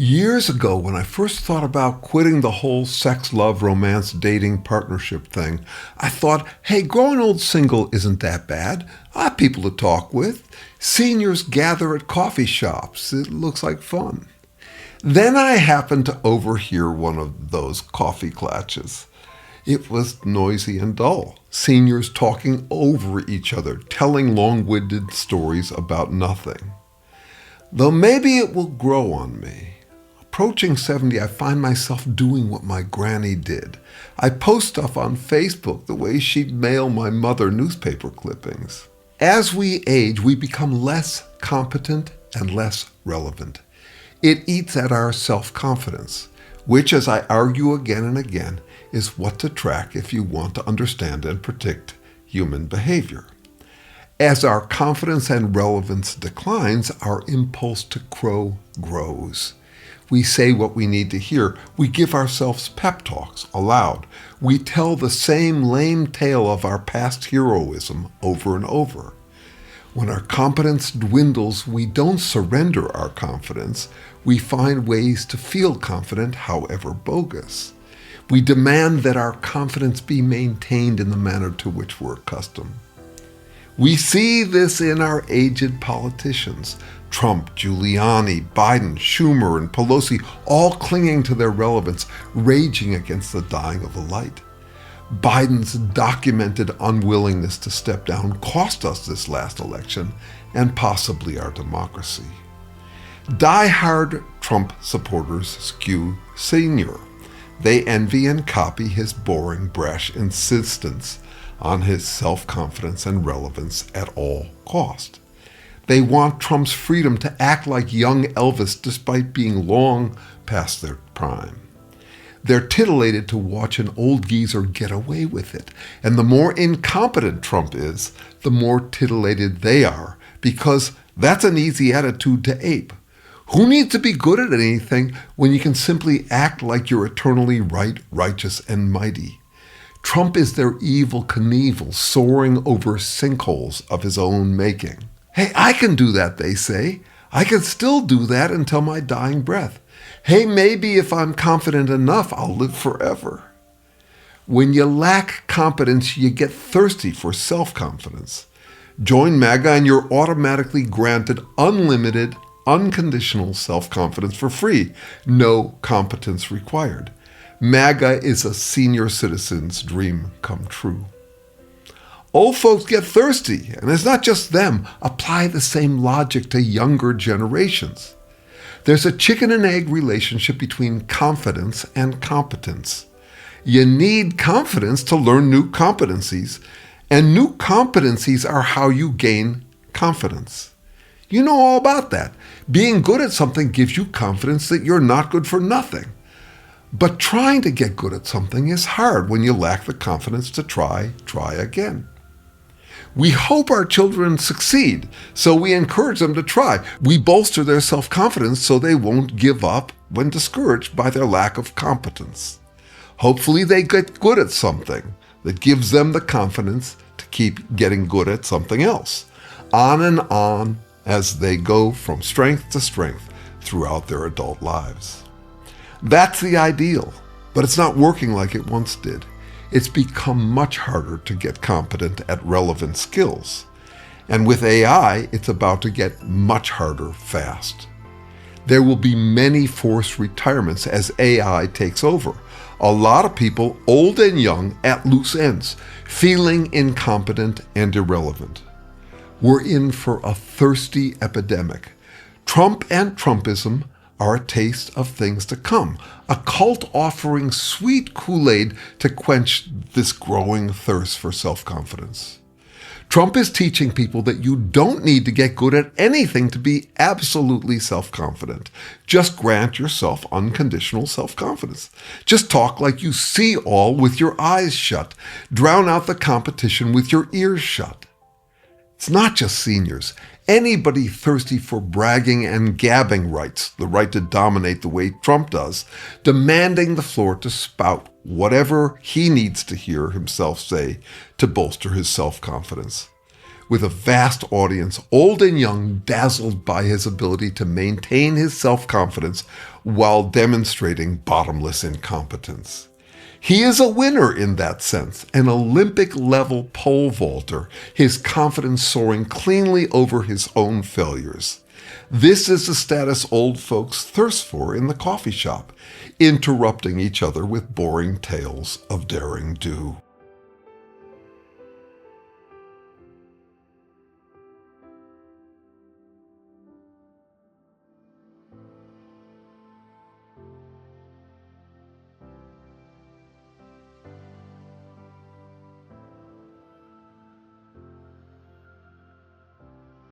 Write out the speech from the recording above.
Years ago, when I first thought about quitting the whole sex, love, romance, dating, partnership thing, I thought, hey, growing old single isn't that bad. I have people to talk with. Seniors gather at coffee shops. It looks like fun. Then I happened to overhear one of those coffee clatches. It was noisy and dull. Seniors talking over each other, telling long-winded stories about nothing. Though maybe it will grow on me. Approaching 70, I find myself doing what my granny did. I post stuff on Facebook the way she'd mail my mother newspaper clippings. As we age, we become less competent and less relevant. It eats at our self-confidence, which, as I argue again and again, is what to track if you want to understand and predict human behavior. As our confidence and relevance declines, our impulse to crow grows. We say what we need to hear. We give ourselves pep talks aloud. We tell the same lame tale of our past heroism over and over. When our competence dwindles, we don't surrender our confidence. We find ways to feel confident, however bogus. We demand that our confidence be maintained in the manner to which we're accustomed. We see this in our aged politicians. Trump, Giuliani, Biden, Schumer, and Pelosi all clinging to their relevance, raging against the dying of the light. Biden's documented unwillingness to step down cost us this last election and possibly our democracy. Die-hard Trump supporters skew senior. They envy and copy his boring, brash insistence on his self-confidence and relevance at all cost. They want Trump's freedom to act like young Elvis despite being long past their prime. They're titillated to watch an old geezer get away with it. And the more incompetent Trump is, the more titillated they are, because that's an easy attitude to ape. Who needs to be good at anything when you can simply act like you're eternally right, righteous, and mighty? Trump is their evil Knievel soaring over sinkholes of his own making. Hey, I can do that, they say. I can still do that until my dying breath. Hey, maybe if I'm confident enough, I'll live forever. When you lack competence, you get thirsty for self-confidence. Join MAGA and you're automatically granted unlimited, unconditional self-confidence for free. No competence required. MAGA is a senior citizen's dream come true. Old folks get thirsty, and it's not just them. Apply the same logic to younger generations. There's a chicken and egg relationship between confidence and competence. You need confidence to learn new competencies, and new competencies are how you gain confidence. You know all about that. Being good at something gives you confidence that you're not good for nothing. But trying to get good at something is hard when you lack the confidence to try again. We hope our children succeed, so we encourage them to try. We bolster their self-confidence so they won't give up when discouraged by their lack of competence. Hopefully they get good at something that gives them the confidence to keep getting good at something else. On and on as they go from strength to strength throughout their adult lives. That's the ideal, but it's not working like it once did. It's become much harder to get competent at relevant skills. And with AI, it's about to get much harder fast. There will be many forced retirements as AI takes over. A lot of people, old and young, at loose ends, feeling incompetent and irrelevant. We're in for a thirsty epidemic. Trump and Trumpism are a taste of things to come, a cult offering sweet Kool-Aid to quench this growing thirst for self-confidence. Trump is teaching people that you don't need to get good at anything to be absolutely self-confident. Just grant yourself unconditional self-confidence. Just talk like you see all with your eyes shut. Drown out the competition with your ears shut. It's not just seniors. Anybody thirsty for bragging and gabbing rights, the right to dominate the way Trump does, demanding the floor to spout whatever he needs to hear himself say to bolster his self-confidence. with a vast audience, old and young, dazzled by his ability to maintain his self-confidence while demonstrating bottomless incompetence. He is a winner in that sense, an Olympic-level pole vaulter, his confidence soaring cleanly over his own failures. This is the status old folks thirst for in the coffee shop, interrupting each other with boring tales of daring do.